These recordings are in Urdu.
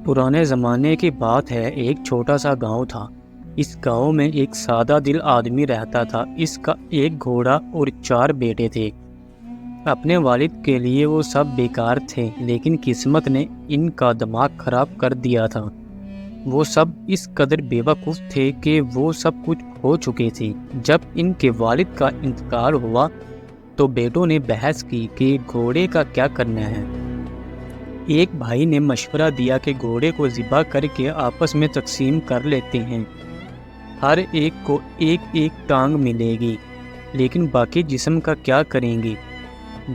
پرانے زمانے کی بات ہے، ایک چھوٹا سا گاؤں تھا۔ اس گاؤں میں ایک سادہ دل آدمی رہتا تھا۔ اس کا ایک گھوڑا اور 4 بیٹے تھے۔ اپنے والد کے لیے وہ سب بیکار تھے، لیکن قسمت نے ان کا دماغ خراب کر دیا تھا۔ وہ سب اس قدر بے وقوف تھے کہ وہ سب کچھ کھو چکے تھے۔ جب ان کے والد کا انتقال ہوا تو بیٹوں نے بحث کی کہ گھوڑے کا کیا کرنا ہے۔ ایک بھائی نے مشورہ دیا کہ گھوڑے کو ذبح کر کے آپس میں تقسیم کر لیتے ہیں، ہر ایک کو ایک ایک ٹانگ ملے گی، لیکن باقی جسم کا کیا کریں گے؟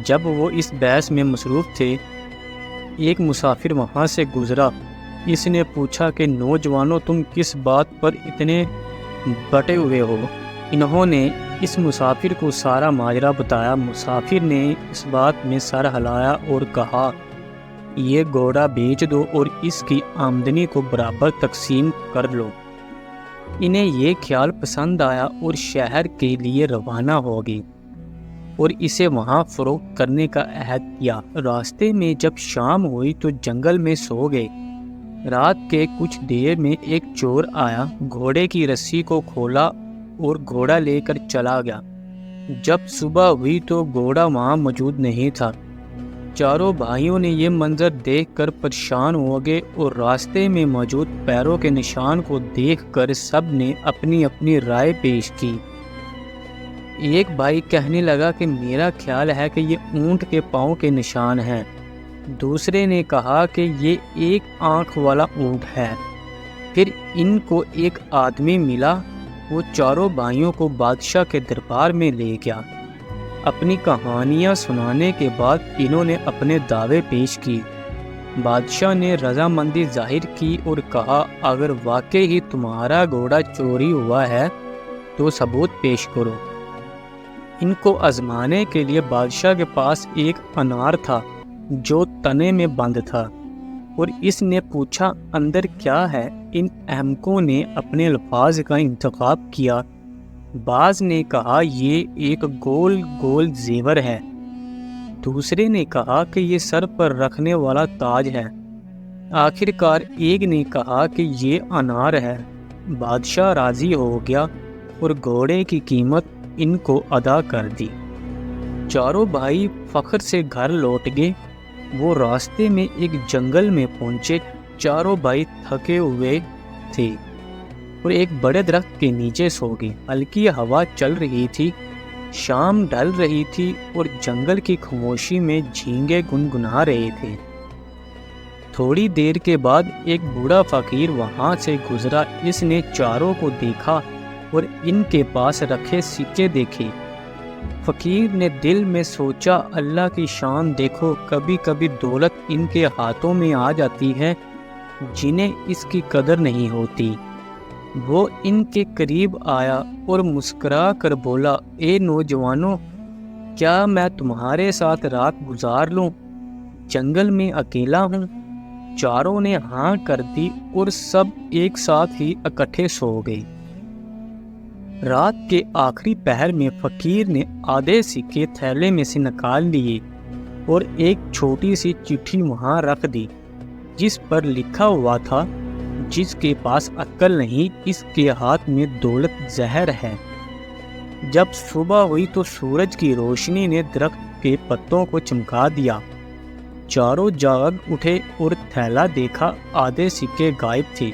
جب وہ اس بحث میں مصروف تھے، ایک مسافر وہاں سے گزرا۔ اس نے پوچھا کہ نوجوانوں، تم کس بات پر اتنے بٹے ہوئے ہو؟ انہوں نے اس مسافر کو سارا ماجرا بتایا۔ مسافر نے اس بات میں سر ہلایا اور کہا، یہ گھوڑا بیچ دو اور اس کی آمدنی کو برابر تقسیم کر لو۔ انہیں یہ خیال پسند آیا اور شہر کے لیے روانہ ہو گئے اور اسے وہاں فروخت کرنے کا عہد کیا۔ راستے میں جب شام ہوئی تو جنگل میں سو گئے۔ رات کے کچھ دیر میں ایک چور آیا، گھوڑے کی رسی کو کھولا اور گھوڑا لے کر چلا گیا۔ جب صبح ہوئی تو گھوڑا وہاں موجود نہیں تھا۔ چاروں بھائیوں نے یہ منظر دیکھ کر پریشان ہو گئے اور راستے میں موجود پیروں کے نشان کو دیکھ کر سب نے اپنی اپنی رائے پیش کی۔ ایک بھائی کہنے لگا کہ میرا خیال ہے کہ یہ اونٹ کے پاؤں کے نشان ہیں۔ دوسرے نے کہا کہ یہ ایک آنکھ والا اونٹ ہے۔ پھر ان کو ایک آدمی ملا، وہ چاروں بھائیوں کو بادشاہ کے دربار میں لے گیا۔ اپنی کہانیاں سنانے کے بعد انہوں نے اپنے دعوے پیش کی۔ بادشاہ نے رضامندی ظاہر کی اور کہا، اگر واقعی ہی تمہارا گھوڑا چوری ہوا ہے تو ثبوت پیش کرو۔ ان کو آزمانے کے لیے بادشاہ کے پاس ایک انار تھا جو تنے میں بند تھا، اور اس نے پوچھا، اندر کیا ہے؟ ان احمقوں نے اپنے الفاظ کا انتخاب کیا۔ بعض نے کہا یہ ایک گول گول زیور ہے، دوسرے نے کہا کہ یہ سر پر رکھنے والا تاج ہے، آخر کار ایک نے کہا کہ یہ انار ہے۔ بادشاہ راضی ہو گیا اور گھوڑے کی قیمت ان کو ادا کر دی۔ چاروں بھائی فخر سے گھر لوٹ گئے۔ وہ راستے میں ایک جنگل میں پہنچے۔ چاروں بھائی تھکے ہوئے تھے اور ایک بڑے درخت کے نیچے سو گئے۔ ہلکی ہوا چل رہی تھی، شام ڈھل رہی تھی اور جنگل کی خاموشی میں جھینگے گنگنا رہے تھے۔ تھوڑی دیر کے بعد ایک بوڑھا فقیر وہاں سے گزرا۔ اس نے چاروں کو دیکھا اور ان کے پاس رکھے سکے دیکھے۔ فقیر نے دل میں سوچا، اللہ کی شان دیکھو، کبھی کبھی دولت ان کے ہاتھوں میں آ جاتی ہے جنہیں اس کی قدر نہیں ہوتی۔ وہ ان کے قریب آیا اور مسکرا کر بولا، اے نوجوانوں، کیا میں تمہارے ساتھ رات گزار لوں؟ جنگل میں اکیلا ہوں۔ چاروں نے ہاں کر دی اور سب ایک ساتھ ہی اکٹھے سو گئے۔ رات کے آخری پہر میں فقیر نے آدھے سکے تھیلے میں سے نکال لیے اور ایک چھوٹی سی چٹھی وہاں رکھ دی، جس پر لکھا ہوا تھا، جس کے پاس عقل نہیں، اس کے ہاتھ میں دولت زہر ہے۔ جب صبح ہوئی تو سورج کی روشنی نے درخت کے پتوں کو چمکا دیا۔ چاروں جاگ اٹھے اور تھیلا دیکھا، آدھے سکے غائب تھے۔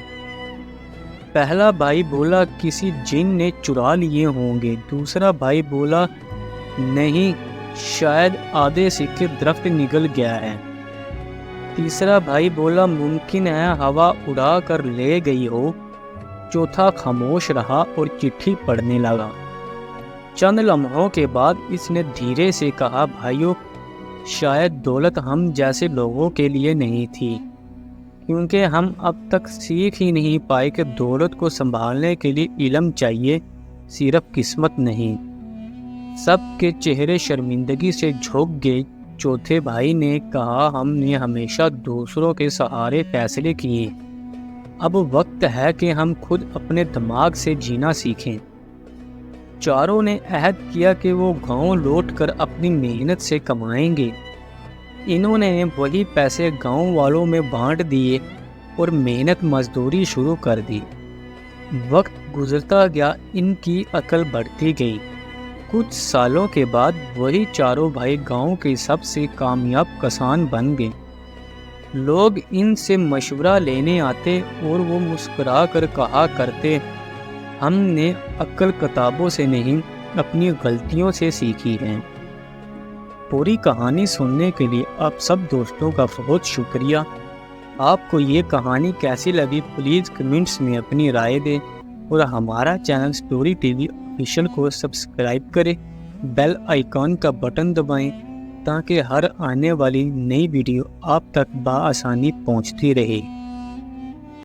پہلا بھائی بولا، کسی جن نے چرا لیے ہوں گے۔ دوسرا بھائی بولا، نہیں، شاید آدھے سکے درخت نگل گیا ہے۔ تیسرا بھائی بولا، ممکن ہے ہوا اڑا کر لے گئی ہو۔ چوتھا خاموش رہا اور چٹھی پڑھنے لگا۔ چند لمحوں کے بعد اس نے دھیرے سے کہا، بھائیو، شاید دولت ہم جیسے لوگوں کے لیے نہیں تھی، کیونکہ ہم اب تک سیکھ ہی نہیں پائے کہ دولت کو سنبھالنے کے لیے علم چاہیے، صرف قسمت نہیں۔ سب کے چہرے شرمندگی سے جھک گئے۔ چوتھے بھائی نے کہا، ہم نے ہمیشہ دوسروں کے سہارے فیصلے کیے، اب وقت ہے کہ ہم خود اپنے دماغ سے جینا سیکھیں۔ چاروں نے عہد کیا کہ وہ گاؤں لوٹ کر اپنی محنت سے کمائیں گے۔ انہوں نے وہی پیسے گاؤں والوں میں بانٹ دیے۔ اور محنت مزدوری شروع کر دی۔ وقت گزرتا گیا، ان کی عقل بڑھتی گئی۔ کچھ سالوں کے بعد وہی چاروں بھائی گاؤں کے سب سے کامیاب کسان بن گئے۔ لوگ ان سے مشورہ لینے آتے اور وہ مسکرا کر کہا کرتے، ہم نے عقل کتابوں سے نہیں، اپنی غلطیوں سے سیکھی ہے۔ پوری کہانی سننے کے لیے آپ سب دوستوں کا بہت شکریہ۔ آپ کو یہ کہانی کیسی لگی پلیز کمنٹس میں اپنی رائے دیں، اور ہمارا channel story T V official کو سبسکرائب کریں، بیل آئیکن کا بٹن دبائیں تاکہ ہر آنے والی نئی ویڈیو آپ تک بآسانی پہنچتی رہے۔